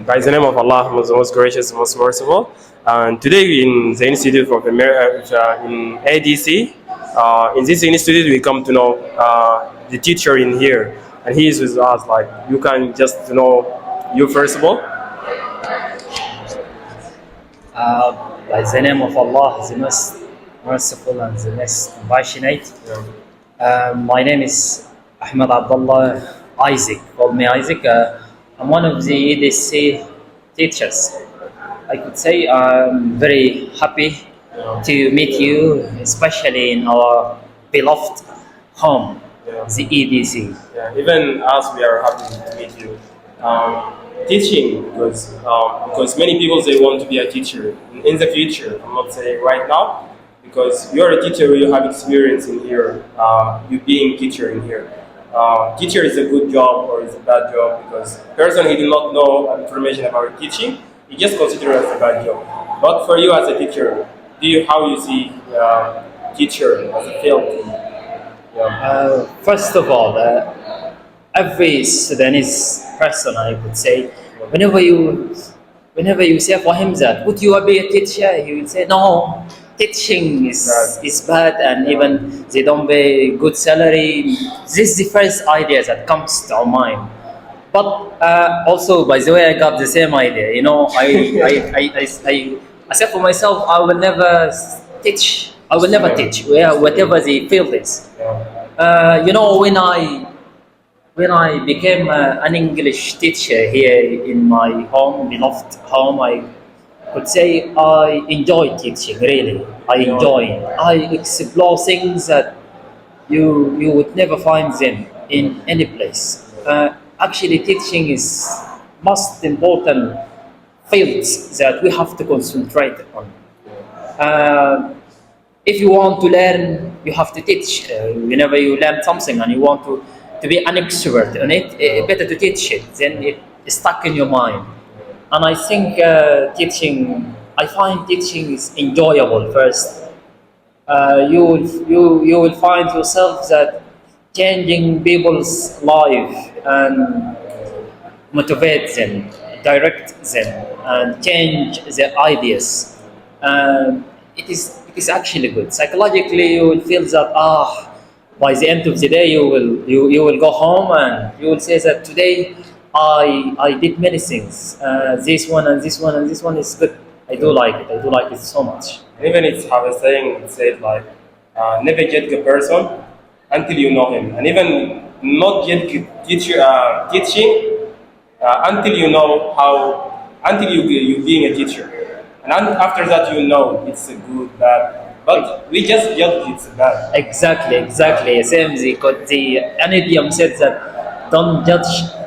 By the name of Allah, who is the most gracious, most merciful. And today in the Institute of in ADC, in this institute we come to know the teacher in here, and he is with us. Like you can just know you first of all. By the name of Allah, the most merciful and the most compassionate. My name is Ahmad Abdallah Isaac. Call me Isaac. I'm one of the EDC teachers. I could say I'm very happy to meet you, especially in our beloved home, the EDC. Even us, we are happy to meet you. Teaching, because many people they want to be a teacher in the future. I'm not saying right now, because you are a teacher, you have experience in here. You being teacher in here. Teacher is a good job or is a bad job, because person he do not know information about teaching, he just consider it as a bad job. But for you as a teacher, how you see teacher as a field? First of all, every Sudanese person, I would say, whenever you say for him that would you be a teacher, he will say no. Teaching is bad, and even they don't pay good salary. This is the first idea that comes to our mind. But also, by the way, I got the same idea. You know, I said for myself, I will never teach. I will never teach. Whatever the field is. You know, when I became an English teacher here in my home, beloved home, I could say I enjoy teaching, really. I enjoy. I explore things that you would never find them in any place. Actually, teaching is most important fields that we have to concentrate on. If you want to learn, you have to teach. Whenever you learn something and you want to be an expert on it, better to teach it. Then it's stuck in your mind. And I think I find teaching is enjoyable first. You will find yourself that changing people's life and motivate them, direct them, and change their ideas. It is actually good. Psychologically, you will feel that by the end of the day, you will go home and you will say that today I did many things. This one and this one and this one is good. I do like it. I do like it so much. Even it's have a saying. It says like, never judge a person until you know him, and even not yet teaching until you know how, until you being a teacher, and after that you know it's a good, bad. But we just judge it's bad. Exactly. Same. The an idiom said that don't judge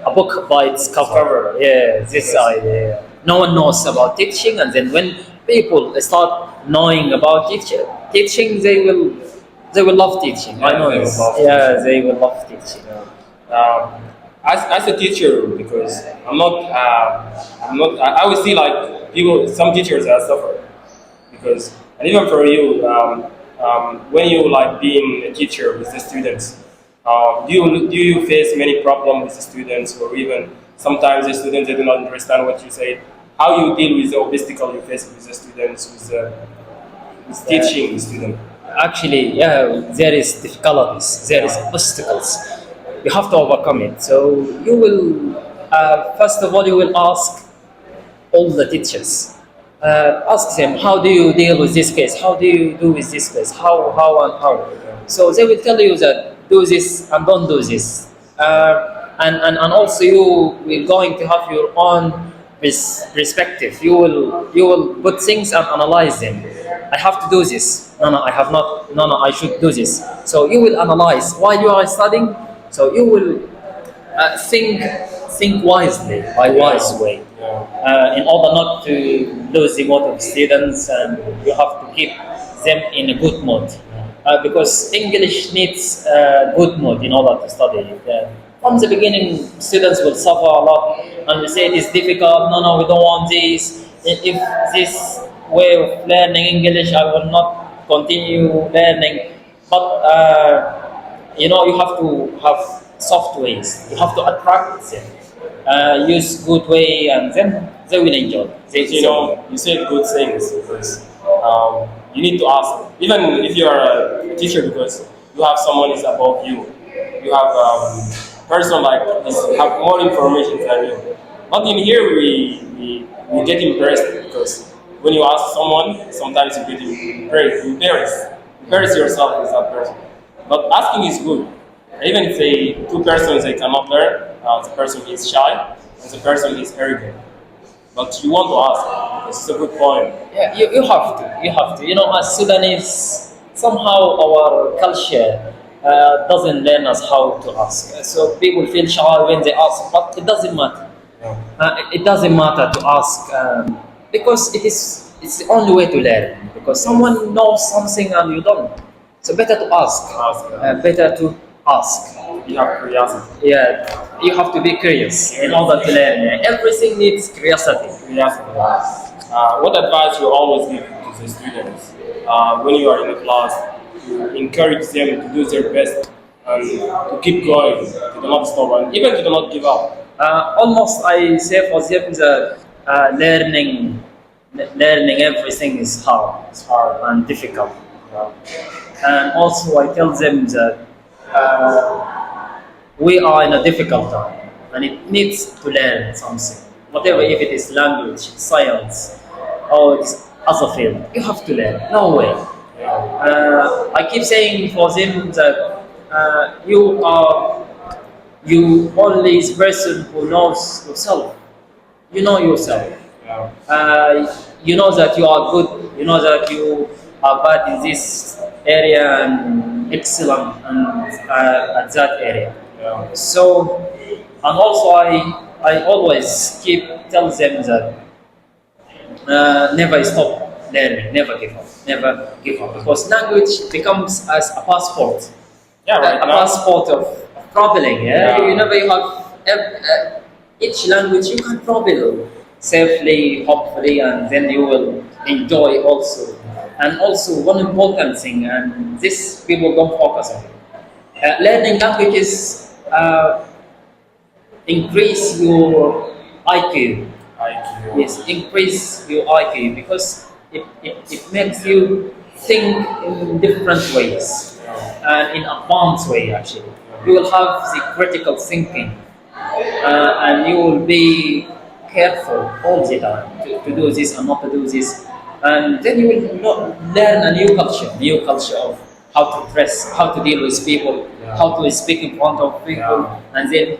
a book by its cover. Yeah, this idea. No one knows about teaching, and then when people start knowing about teaching, they will love teaching. I know this. Yeah, they will love teaching. As a teacher, because I always see like people, some teachers are suffer, because, and even for you, when you like being a teacher with the students, do you face many problems with the students, or even sometimes the students they do not understand what you say? How you deal with the obstacle you face with the students, with teaching the student? Actually, yeah, there is difficulties, there is obstacles. You have to overcome it. So you will, first of all, you will ask all the teachers. Ask them, how do you deal with this case? How do you do with this case? How? So they will tell you that do this and don't do this. And also you will going to have your own perspective. You will put things and analyze them. I have to do this. No, I have not. No, I should do this. So you will analyze while you are studying. So you will think wisely, by wise way, in order not to lose the mood of students, and you have to keep them in a good mood, because English needs good mood in order to study. From the beginning, students will suffer a lot, and we say it is difficult. No, we don't want this. If this way of learning English, I will not continue learning. But you have to have soft ways. You have to attract them. use good way, and then they will enjoy. You know, you said good things because you need to ask. Even if you are a teacher, because you have someone is above you, you have person like is have more information than you. But in here, we get impressed because when you ask someone, sometimes you get impressed. Embarrass yourself with that person. But asking is good. Even if they two persons they cannot learn, the person is shy and the person is arrogant. But you want to ask. This is a good point. Yeah, you have to. You have to. You know, as Sudanese, somehow our culture doesn't learn us how to ask. So people feel shy when they ask, but it doesn't matter. Yeah. It doesn't matter to ask because it's the only way to learn. Because someone knows something and you don't, so better to ask. Ask. Better to ask. You have curiosity. Yeah, you have to be curious in order to learn. Everything needs curiosity. Curiosity. What advice you always give to the students when you are in the class to encourage them to do their best and to keep going, to do not stop, and even to do not give up? Almost I say for them that learning everything is hard. It's hard and difficult. And also I tell them that we are in a difficult time and it needs to learn something. Whatever, if it is language, science, or it is other field, you have to learn. No way. I keep saying for them that you only is person who knows yourself. You know yourself. You know that you are good. You know that you are bad in this area and excellent at that area. So, and also I always tell them that never stop learning, never give up, because language becomes as a passport, Right a now. passport of traveling. You never you have each language you can travel safely, hopefully, and then you will enjoy also. And also one important thing, and this people don't focus on it. Learning languages increase your IQ. IQ. Yes, increase your IQ because it makes you think in different ways and in advanced way actually. You will have the critical thinking and you will be careful all the time to do this and not to do this. And then you will learn a new culture of how to dress, how to deal with people, how to speak in front of people, and then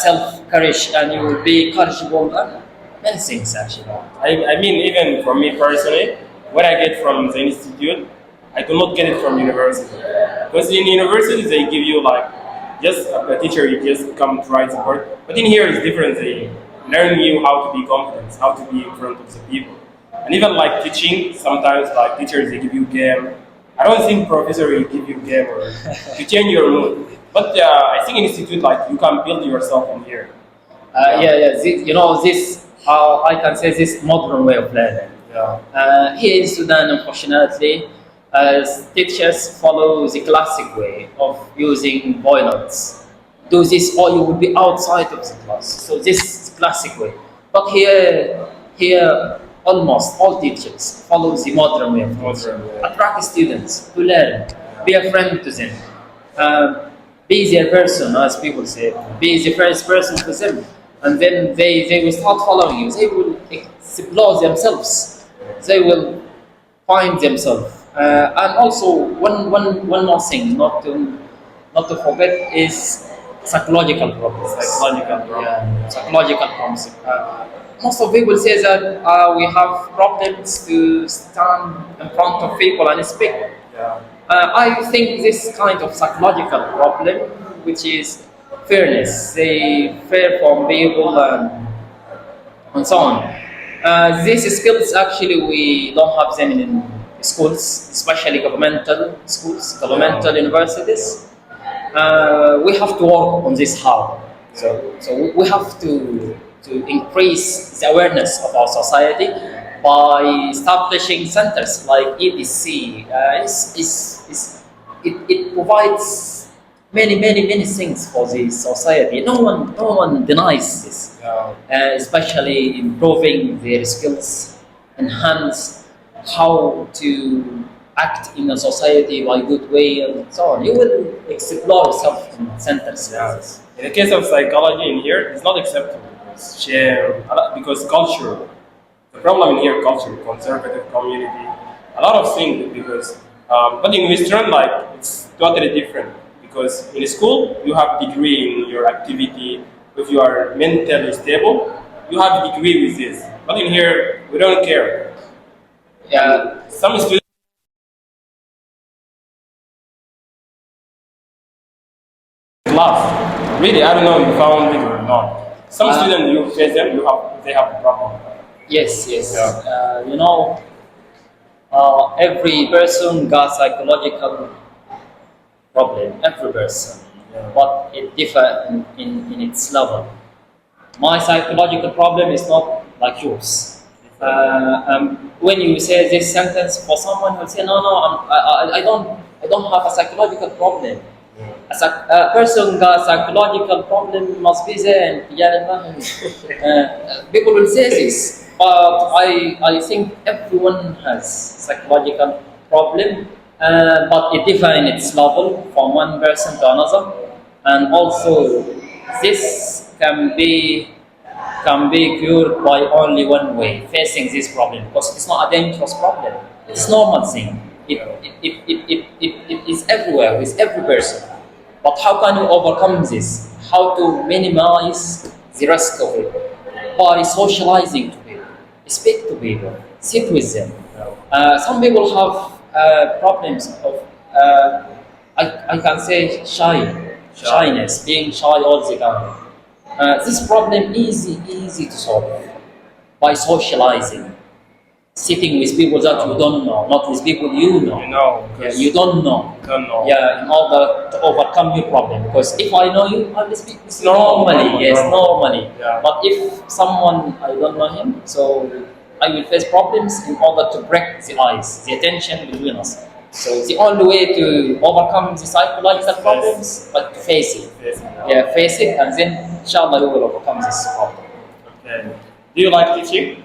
self-courage, and you will be courageable and many things actually. I mean, even for me personally, what I get from the institute, I do not get it from university. Because in university, they give you like, just a teacher, you just come to write support. But in here, it's different. They learn you how to be confident, how to be in front of the people. And even like teaching, sometimes like teachers, they give you game. I don't think professor will give you game or to change your mood. But I think in institute, like you can build yourself in here. You know, this, I can say this modern way of learning. Here in Sudan, unfortunately, teachers follow the classic way of using violence. Do this or you will be outside of the class. So this is the classic way. But here almost all teachers follow the modern way of teaching. Attract students to learn, be a friend to them, be their person, as people say, be the first person to them, and then they will start following you. They will explore themselves. They will find themselves. And also one more thing, not to forget, is psychological problems. Psychological problems. Most of people say that we have problems to stand in front of people and speak. I think this kind of psychological problem, which is fairness, they fear from people and so on. These skills actually we don't have them in schools, especially governmental schools, governmental universities. We have to work on this hard. So we have to increase the awareness of our society by establishing centers like EDC. It provides many things for the society. No one denies this, especially improving their skills, enhance how to act in a society by good way and so on. You will explore yourself in centers. Yes. In the case of psychology in here, it's not acceptable because share, because culture. The problem in here, culture, conservative community, a lot of things because. But in Western, like it's totally different because in school you have degree in your activity. If you are mentally stable, you have a degree with this. But in here, we don't care. Yeah. Some students class. Really, I don't know if you found it or not. Some students you face them, they have a problem. Yes. Yeah. You know, every person got psychological problem. Every person, but it differ in its level. My psychological problem is not like yours. When you say this sentence for someone who say I don't have a psychological problem. A person got psychological problem must be there and people will say this, but I think everyone has psychological problem, but it differs in its level from one person to another, and also this can be cured by only one way, facing this problem, because it's not a dangerous problem. It's normal thing. It is everywhere with every person. But how can you overcome this? How to minimize the risk of it? By socializing to people, speak to people, sit with them. Some people have problems of, I can say, shyness, being shy all the time. This problem easy to solve by socializing, sitting with people that you don't know, not with people you know. You don't know. Yeah, in order to overcome your problem. Because if I know you, I will speak with you normally. Yes, normally. Yeah. But if someone I don't know him, so I will face problems in order to break the ice, the tension between us. So the only way to overcome the psychological problems, but to face it. Yeah, face it, and then inshallah you will overcome this problem. Okay. Do you like teaching?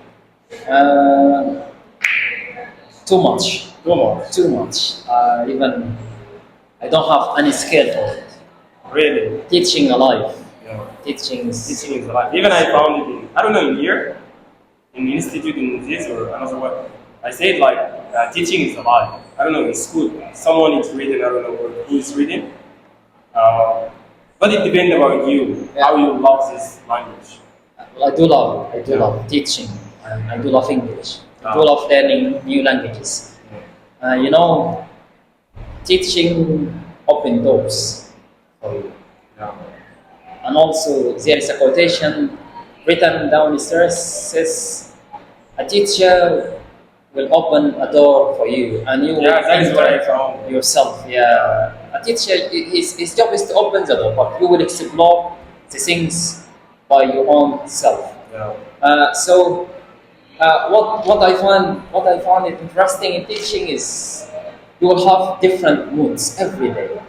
Too much. Even I don't have any skill for it. Really? Teaching alive. Yeah. Teaching Teaching is alive. Even I found it in, I don't know, in here, in institute, in this or another one. I said like, teaching is alive. I don't know, in school, someone is reading, I don't know who is reading. But it depends about you, how you love this language. I do love teaching. I do love English. I do love learning new languages. You know, teaching open doors for you. Yeah. And also there is a quotation written downstairs says, a teacher will open a door for you and you will that is what I enter found. yourself. Yeah. A teacher, his job is to open the door, but you will explore the things by your own self. Yeah. So what I found it interesting in teaching is you will have different moods every day,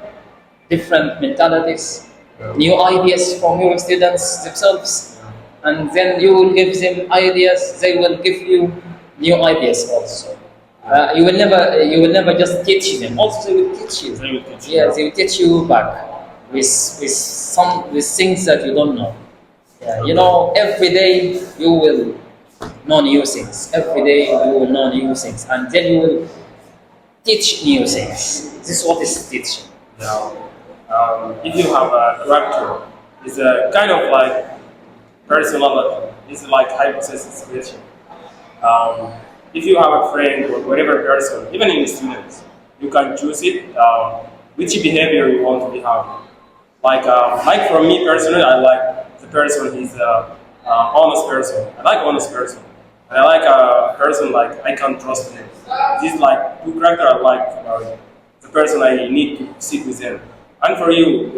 different mentalities, new ideas from your students themselves, and then you will give them ideas. They will give you new ideas also. You will never just teach them. Also, they will teach you. They will teach you back with things that you don't know. Yeah, you know, every day you will know new things. Every day you will know new things, and then you will teach new things. This is what is teaching. Now, if you have a character, it's a kind of like personality. It's like hypothesis question. If you have a friend or whatever person, even in the students, you can choose it. Which behavior you want to have. Like for me personally, I like the person is honest person. I like honest person. And I like a person like I can trust him. This is like two character I like about the person I need to sit with him. And for you,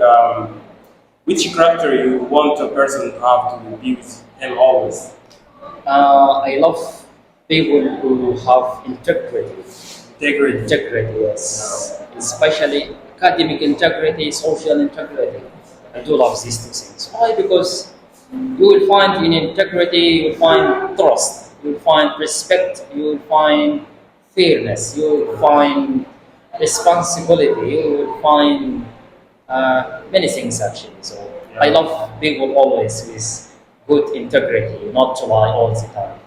which character you want a person to have to be with him always? I love people who have integrity. Integrity. Integrity, yes. Especially academic integrity, social integrity. I do love these two things. Why? Because you will find in integrity, you will find trust, you will find respect, you will find fairness, you will find responsibility, you will find many things actually. So I love people always with good integrity, not to lie all the time.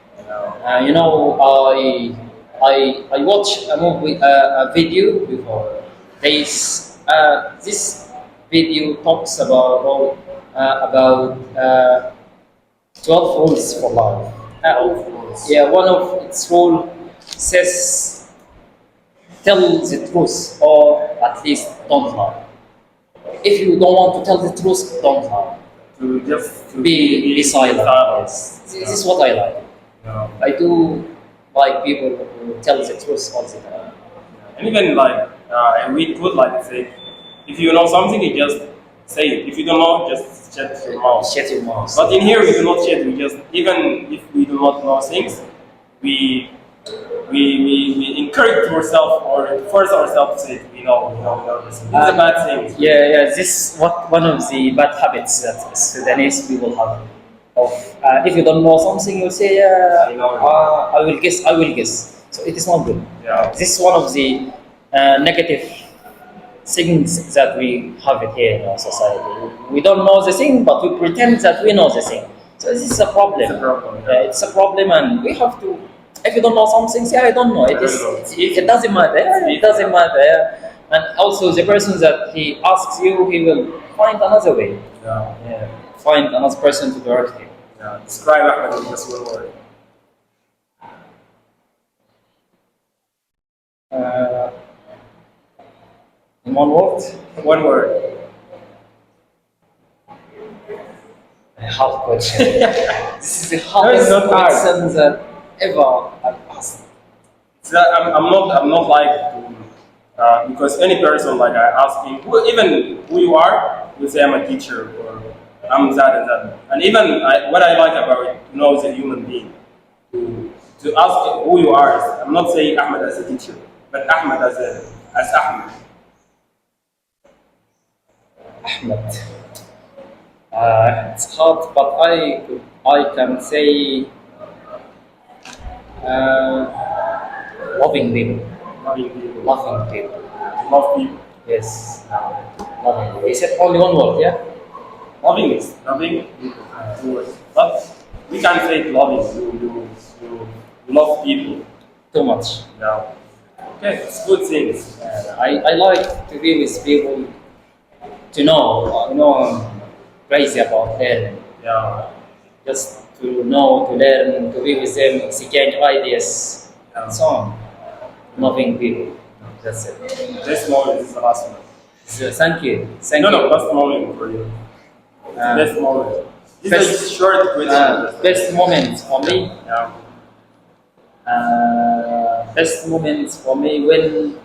You know, I watched a movie, a video before. This video talks about 12 rules for life. Yeah, one of its rule says tell the truth or at least don't lie. If you don't want to tell the truth, don't lie. To Be silent. Yes. This is what I like. Yeah. I do like people who tell the truth all the time. And even like we could like say, if you know something, you just say it. If you don't know, just shut your mouth. Shut your mouth. But in here, we do not shut. We just, even if we do not know things, we encourage ourselves or force ourselves to say we know this. It's a bad thing. Yeah. This is one of the bad habits that Sudanese people have. Of if you don't know something, you say, I know. I will guess. So it is not good. Yeah. This is one of the negative things that we have it here in our society. We don't know the thing, but we pretend that we know the thing. So this is a problem. It's a problem. Yeah. It's a problem, and we have to. If you don't know something, say I don't know. It doesn't matter. It doesn't matter. And also, the person that he asks you, he will find another way. Yeah. Find another person to direct you. Yeah. Describe Ahmad in just one word. In one word, One word. a hard question. This is the hardest not hard. question that ever I've asked. I'm not like to, because any person like I ask him, even who you are, you say I'm a teacher or I'm that and that. And even what I like about it, to know as a human being, to ask who you are. I'm not saying Ahmad as a teacher, but Ahmad as Ahmad. Ahmad. It's hard, but I can say loving people. Loving people. Loving people. Love people. Yes. Loving people. He said only one word, yeah? Loving is loving people. Two words. But we can't say it loving. You love people. Too much. Yeah. Okay, it's good things. I like to be with people to know. I'm crazy about learning. Yeah. Just to know, to learn, to be with them, exchange ideas, and so on. Loving people. That's it. This moment is the last one. So, thank you. No, best moment for you. Best moment. This is a short question. Best moment for me. Yeah. Best moments for me when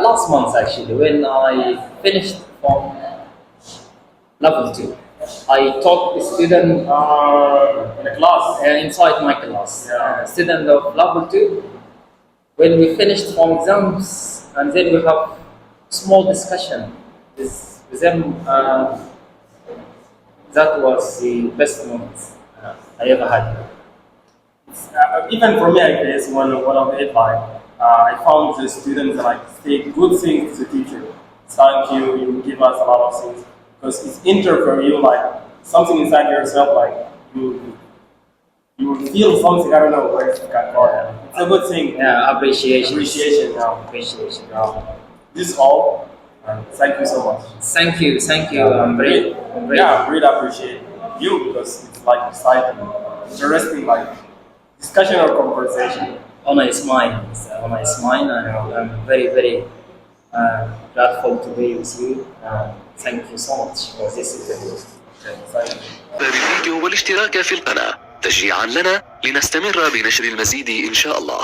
last month actually, when I finished from level 2. I taught a student In a class. inside my class, Yeah. student of level 2. When we finished from exams, and then we have small discussion with them. That was the best moment I ever had. Even for me, I guess one of it, like I found the students like say good things to the teacher. Thank you. You give us a lot of things because it's enter for you like something inside yourself, like you feel something. I don't know where it's called. It's a good thing. Yeah, appreciation. Appreciation. Yeah. Appreciation. This is all. Thank you so much. Thank you. I'm very. Yeah, really appreciate you because it's like exciting, interesting, like discussion or conversation. Honor is mine. Honor is mine, and I'm very, very grateful to be with you. Thank you so much for this interview. Thank you. بالفيديو والاشتراك في القناة تشجيعا لنا لنستمر بنشر المزيد إن شاء الله.